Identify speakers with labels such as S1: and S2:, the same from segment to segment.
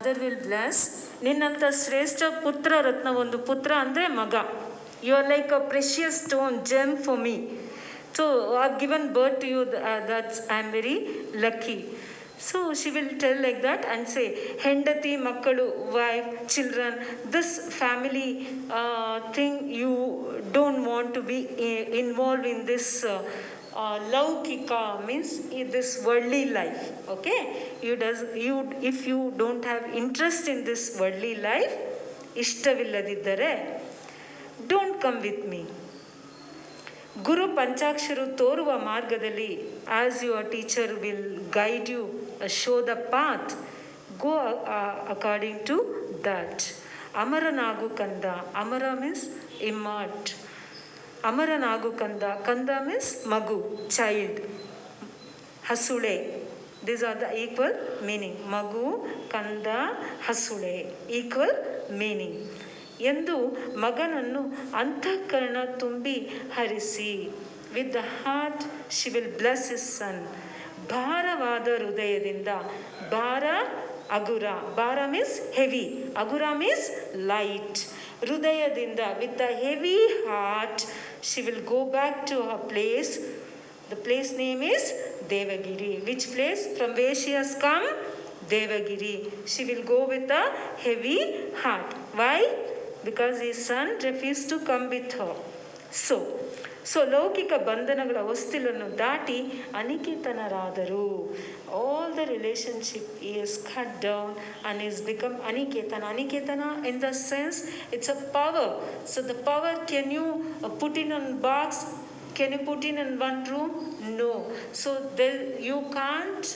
S1: Mother will bless. ನಿನ್ನಂಥ ಶ್ರೇಷ್ಠ ಪುತ್ರ ರತ್ನ, ಒಂದು ಪುತ್ರ ಅಂದರೆ ಮಗ. You are like a precious stone, gem for me. So I've given birth to you, that's I'm very lucky. So she will tell like that and say, ಹೆಂಡತಿ, ಮಕ್ಕಳು, wife, children, this family thing, you don't want to be involved in this laukika, means this worldly life. Okay, if you don't have interest in this worldly life, ಇಷ್ಟವಿಲ್ಲದಿದ್ದರೆ don't come with me. ಗುರು ಪಂಚಾಕ್ಷರು ತೋರುವ ಮಾರ್ಗದಲ್ಲಿ, as your teacher will guide you, show the path, go according to that. ಅಮರನಾಗು ಕಂದ, ಅಮರ means immort. ಅಮರನಾಗು ಕಂದ, ಕಂದ means ಮಗು, child. ಹಸುಳೆ, these are the equal meaning. ಮಗು, ಕಂದ, ಹಸುಳೆ, equal meaning. ಎಂದು ಮಗನನ್ನು ಅಂತಃಕರಣ ತುಂಬಿ ಹರಿಸಿ. With the heart she will bless his son. ಭಾರವಾದ ಹೃದಯದಿಂದ, ಭಾರ ಅಗುರ, ಭಾರ ಮೀನ್ಸ್ ಹೆವಿ, ಅಗುರ ಮೀನ್ಸ್ ಲೈಟ್. ಹೃದಯದಿಂದ, with the heavy heart she will go back to her place. The place name is Devagiri. Which place? From where she has come? Devagiri. She will go with a heavy heart. Why? Because his son refused to come with her. So ಲೌಕಿಕ ಬಂಧನಗಳ ಹೊಸ್ತಿಲನ್ನು ದಾಟಿ ಅನಿಕೇತನರಾದರು. All the relationship is cut down and is become aniketana. Aniketana in the sense it's a power. So the power, can you put in a box? Can you put in one room? No. So there you can't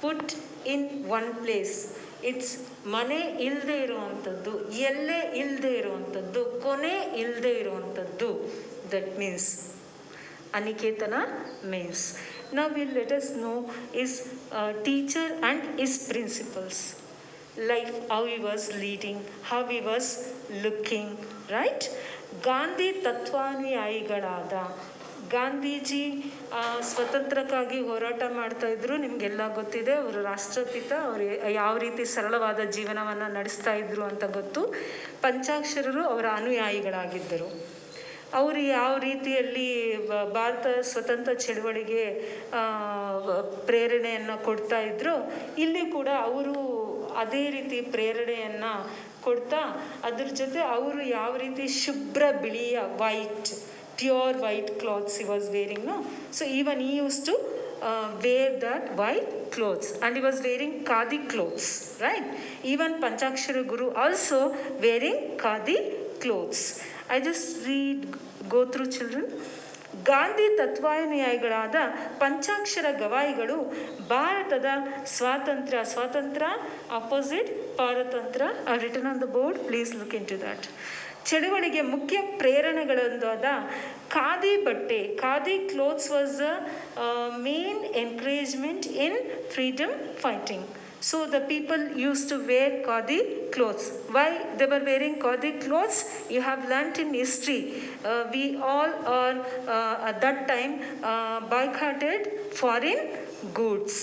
S1: put in one place. It's ಮನೆ ಇಲ್ಲದೆ ಇರುವಂಥದ್ದು, ಎಲ್ಲೇ ಇಲ್ಲದೆ ಇರುವಂಥದ್ದು, ಕೊನೆ ಇಲ್ಲದೆ ಇರುವಂಥದ್ದು. That means ಅನಿಕೇತನ means. Now will let us know his teacher and his principles. Life, how he was leading, how he was looking, right? Gandhi ತತ್ವಾನುಯಾಯಿಗಳಾದ ಗಾಂಧೀಜಿ ಸ್ವತಂತ್ರಕ್ಕಾಗಿ ಹೋರಾಟ ಮಾಡ್ತಾ ಇದ್ರು. ನಿಮಗೆಲ್ಲ ಗೊತ್ತಿದೆ, ಅವರು ರಾಷ್ಟ್ರಪಿತ. ಅವರು ಯಾವ ರೀತಿ ಸರಳವಾದ ಜೀವನವನ್ನು ನಡೆಸ್ತಾ ಇದ್ರು ಅಂತ ಗೊತ್ತು. ಪಂಚಾಕ್ಷರರು ಅವರ ಅನುಯಾಯಿಗಳಾಗಿದ್ದರು. ಅವರು ಯಾವ ರೀತಿಯಲ್ಲಿ ಭಾರತ ಸ್ವತಂತ್ರ ಚಳವಳಿಗೆ ಪ್ರೇರಣೆಯನ್ನು ಕೊಡ್ತಾ ಇದ್ರು, ಇಲ್ಲಿ ಕೂಡ ಅವರು ಅದೇ ರೀತಿ ಪ್ರೇರಣೆಯನ್ನು ಕೊಡ್ತಾ, ಅದ್ರ ಜೊತೆ ಅವರು ಯಾವ ರೀತಿ ಶುಭ್ರ ಬಿಳಿಯ white, pure white clothes he was wearing, no? So even he used to wear that white clothes, and he was wearing khadi clothes, right? Even Panchakshara Guru also wearing khadi clothes. I just go through, children. Gandhi ತತ್ವಾನುಯಾಯಿಗಳಾದ ಪಂಚಾಕ್ಷರ ಗವಾಯಿಗಳು ಭಾರತದ ಸ್ವಾತಂತ್ರ್ಯ opposite ಪಾರತಂತ್ರ are written on the board, please look into that. ಚಳುವಳಿಗೆ ಮುಖ್ಯ ಪ್ರೇರಣೆಗಳೊಂದಾದ ಖಾದಿ ಬಟ್ಟೆ, khadi clothes was the main encouragement in freedom fighting. So the people used to wear khadi clothes. Why they were wearing khadi clothes? You have learnt in history. We all are at that time boycotted foreign goods,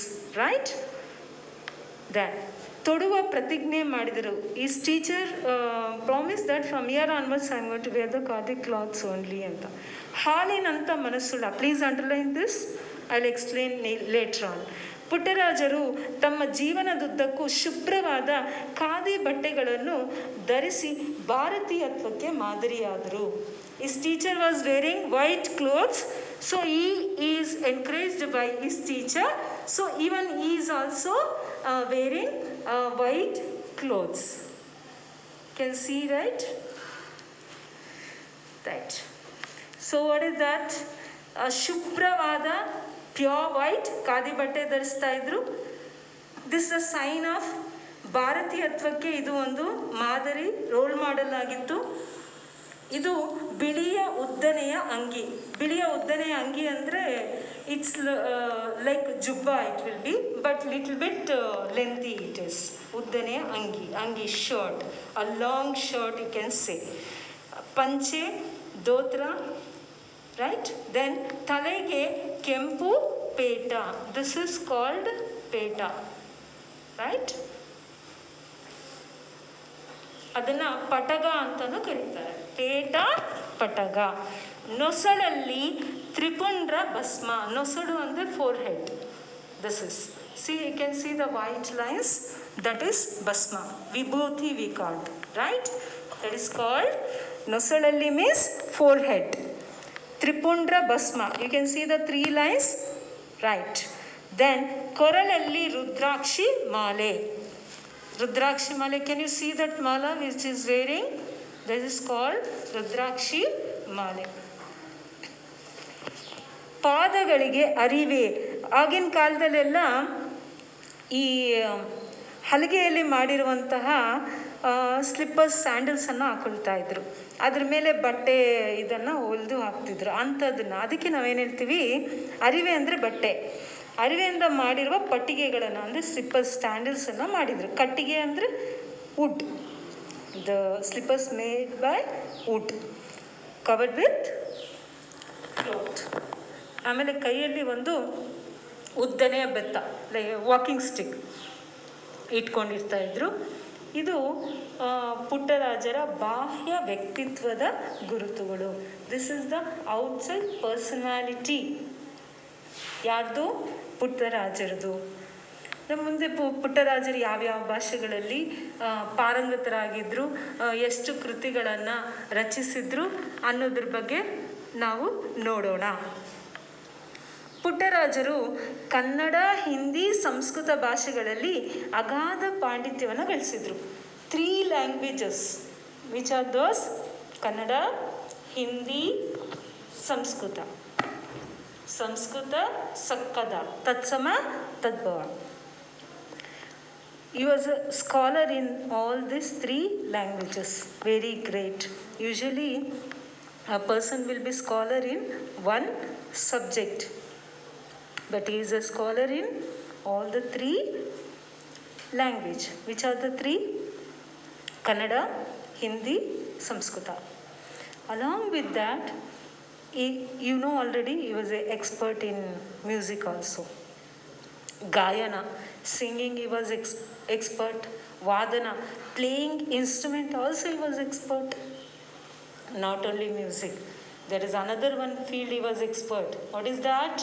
S1: right? Then ತೊಡುವ ಪ್ರತಿಜ್ಞೆ ಮಾಡಿದರು. His teacher promise that from year onwards I am going to wear the khadi clothes only ಅಂತ. ಹಾಲಿನಂತ ಮನಸ್ಸುಳ್ಳ, please underline this, I will explain later on. ಪುಟ್ಟರಾಜರು ತಮ್ಮ ಜೀವನದುದ್ದಕ್ಕೂ ಶುಭ್ರವಾದ ಖಾದಿ ಬಟ್ಟೆಗಳನ್ನು ಧರಿಸಿ ಭಾರತೀಯತ್ವಕ್ಕೆ ಮಾದರಿಯಾದರು. His teacher was wearing white clothes, so he is encouraged by his teacher. So even he is also wearing white clothes. Can see, right? Right. So what is that? ಶುಭ್ರವಾದ ಪ್ಯೂರ್ ವೈಟ್ ಖಾದಿ ಬಟ್ಟೆ ಧರಿಸ್ತಾ ಇದ್ರು. This a sign of ಭಾರತೀಯತ್ವಕ್ಕೆ ಇದು ಒಂದು ಮಾದರಿ, role model ಆಗಿತ್ತು. ಇದು ಬಿಳಿಯ ಉದ್ದನೆಯ ಅಂಗಿ. ಬಿಳಿಯ ಉದ್ದನೆಯ ಅಂಗಿ ಅಂದರೆ it's like jubba it will be, but little bit lengthy it is. ಉದ್ದನೆಯ ಅಂಗಿ shirt, a long shirt you can say. Panche, dhotra, right? Then ತಲೆಗೆ ಕೆಂಪು ಪೇಟ. This is called peta, right? ಅದನ್ನು ಪಟಗ ಅಂತಲೂ ಕರೀತಾರೆ. ಪೇಟ, ಪಟಗ. ನೊಸಳಲ್ಲಿ ತ್ರಿಪುಂಡ್ರ ಭಸ್ಮ. ನೊಸಡು ಅಂದರೆ forehead. This is, see you can see the white lines, that is bhasma. Vibhuti we called, right? That is called ನೊಸಳಲ್ಲಿ means forehead. Tripundra bhasma, you can see the three lines, right? Then ಕೊರಳಲ್ಲಿ ರುದ್ರಾಕ್ಷಿ ಮಾಲೆ. Rudrakshi mala, can you see that mala which is wearing? This is called Rudrakshi mala. ಪಾದಗಳಿಗೆ ಅರಿವೆ. ಆಗಿನ ಕಾಲದಲ್ಲೆಲ್ಲ ಈ ಹಲಗೆಯಲ್ಲಿ ಮಾಡಿರುವಂತಹ slippers, ಸ್ಯಾಂಡಲ್ಸನ್ನು ಹಾಕೊಳ್ತಾ ಇದ್ರು. ಅದ್ರ ಮೇಲೆ ಬಟ್ಟೆ ಇದನ್ನು ಹೊಲಿದು ಹಾಕ್ತಿದ್ರು ಅಂಥದ್ದನ್ನು. ಅದಕ್ಕೆ ನಾವೇನು ಹೇಳ್ತೀವಿ, ಅರಿವೆ ಅಂದರೆ ಬಟ್ಟೆ. ಅರಿವೆಯಿಂದ ಮಾಡಿರುವ ಪಟ್ಟಿಗೆಗಳನ್ನು ಅಂದರೆ ಸ್ಲಿಪ್ಪರ್ಸ್, ಸ್ಟ್ಯಾಂಡಲ್ಸನ್ನು ಮಾಡಿದರು. ಕಟ್ಟಿಗೆ ಅಂದರೆ wood. The slippers made by wood covered with cloth. ಆಮೇಲೆ ಕೈಯಲ್ಲಿ ಒಂದು ಉದ್ದನೆಯ ಬೆತ್ತ, ಲೈಕ್ ವಾಕಿಂಗ್ ಸ್ಟಿಕ್ ಇಟ್ಕೊಂಡಿರ್ತಾ ಇದ್ರು. ಇದು ಪುಟ್ಟರಾಜರ ಬಾಹ್ಯ ವ್ಯಕ್ತಿತ್ವದ ಗುರುತುಗಳು. This is the outside personality. ಯಾರ್ದು? ಪುಟ್ಟರಾಜರದು. ನಮ್ಮ ಮುಂದೆ ಪುಟ್ಟರಾಜರು ಯಾವ್ಯಾವ ಭಾಷೆಗಳಲ್ಲಿ ಪಾರಂಗತರಾಗಿದ್ದರು, ಎಷ್ಟು ಕೃತಿಗಳನ್ನು ರಚಿಸಿದ್ರು ಅನ್ನೋದ್ರ ಬಗ್ಗೆ ನಾವು ನೋಡೋಣ. ಪುಟ್ಟರಾಜರು ಕನ್ನಡ, ಹಿಂದಿ, ಸಂಸ್ಕೃತ ಭಾಷೆಗಳಲ್ಲಿ ಅಗಾಧ ಪಾಂಡಿತ್ಯವನ್ನು ಗಳಿಸಿದರು. 3 languages, which are those? Kannada, Hindi, Sanskrit. Sanskrit, ಸಕ್ಕದ, ತತ್ಸಮ, ತದ್ಭವ. He was a scholar in all these 3 languages. Very great. Usually a person will be scholar in one subject, but he is a scholar in all the 3 language. Which are the 3? Kannada, Hindi, Samskrita. Along with that, you know already, he was an expert in music also. Gayana, singing he was expert. Vadana, playing instrument also he was expert. Not only music, there is another one field he was expert. What is that?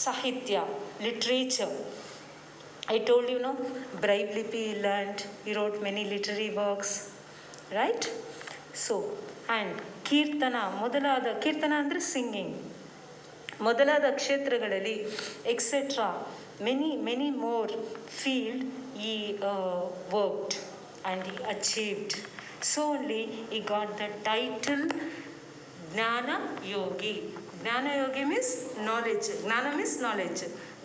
S1: Sahitya, literature. I told you, no, Braille Lipi he learned. He wrote many literary works, right? So, and ಕೀರ್ತನ ಮೊದಲಾದ, ಕೀರ್ತನ ಅಂದರೆ singing, ಮೊದಲಾದ ಕ್ಷೇತ್ರಗಳಲ್ಲಿ etcetera many more field ಈ worked and ಈ achieved. So only ಈ got the title ಜ್ಞಾನ ಯೋಗಿ. ಜ್ಞಾನ Yogi means knowledge. ಜ್ಞಾನ ಮೀನ್ಸ್ ನಾಲೆಡ್ಜ್.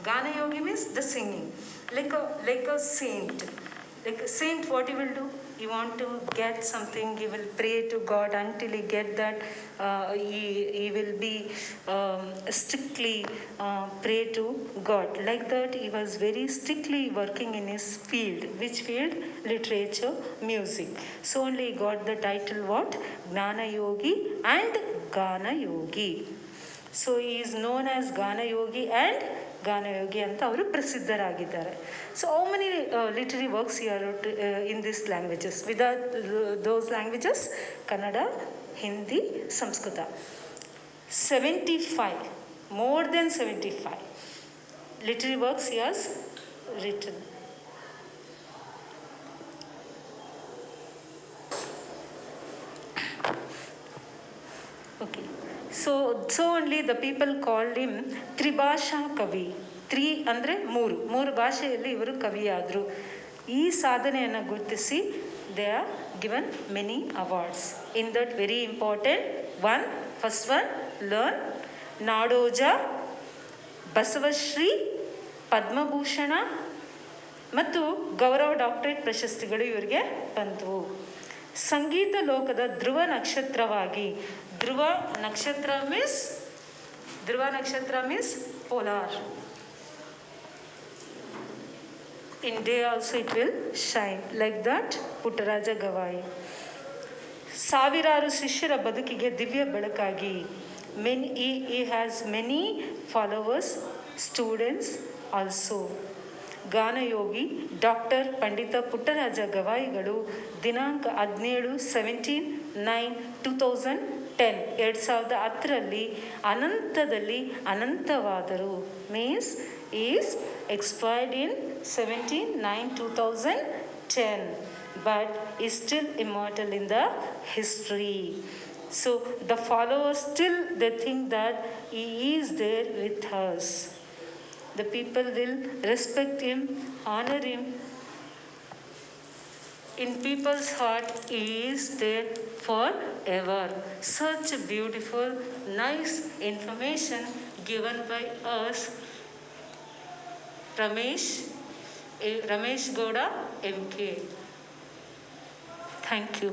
S1: ಗಾನ Yogi means the singing. Like a saint. Like a saint, what he will do? He want to get something, he will pray to God until he get that. He will be strictly pray to God. Like that, he was very strictly working in his field. Which field? Literature, music. So only he got the title what? Gnana Yogi and Gana Yogi. So he is known as Gana Yogi and Ganayogi ಅಂತ ಅವರು ಪ್ರಸಿದ್ಧರಾಗಿದ್ದಾರೆ. So how many literary works you are in this languages? With those languages Kannada, Hindi, Sanskrit. 75, more than 75 literary works he has written. Okay. So only the people called him Tribhasha Kavi. ಅಂದರೆ ಮೂರು ಭಾಷೆಯಲ್ಲಿ ಇವರು ಕವಿಯಾದರು. ಈ ಸಾಧನೆಯನ್ನು ಗುರುತಿಸಿ they are given many awards. In that very important one, first one, learn. Nadoja, Basavashri, Padmabhushan ಮತ್ತು ಗೌರವ ಡಾಕ್ಟರೇಟ್ ಪ್ರಶಸ್ತಿಗಳು ಇವರಿಗೆ ಬಂದವು. ಸಂಗೀತ ಲೋಕದ ಧ್ರುವ ನಕ್ಷತ್ರವಾಗಿ. ಧ್ರುವ ನಕ್ಷತ್ರ means polar. In day also it will shine. Like that, Puttaraja Gavai. ಸಾವಿರಾರು ಶಿಷ್ಯರ ಬದುಕಿಗೆ ದಿವ್ಯ ಬೆಳಕಾಗಿ. He has many followers students also. Ganayogi doctor Pandit Puttaraja ಗವಾಯಿಗಳು ದಿನಾಂಕ 17/9/2010 ಅನಂತದಲ್ಲಿ ಅನಂತವಾದರು means his expired in 17/9/2010 but is still immortal in the history. So the followers still they think that he is there with us. The people will respect him, honor him. In people's heart, he is there forever. Such beautiful, nice information given by us, Ramesh Gowda MK. Thank you.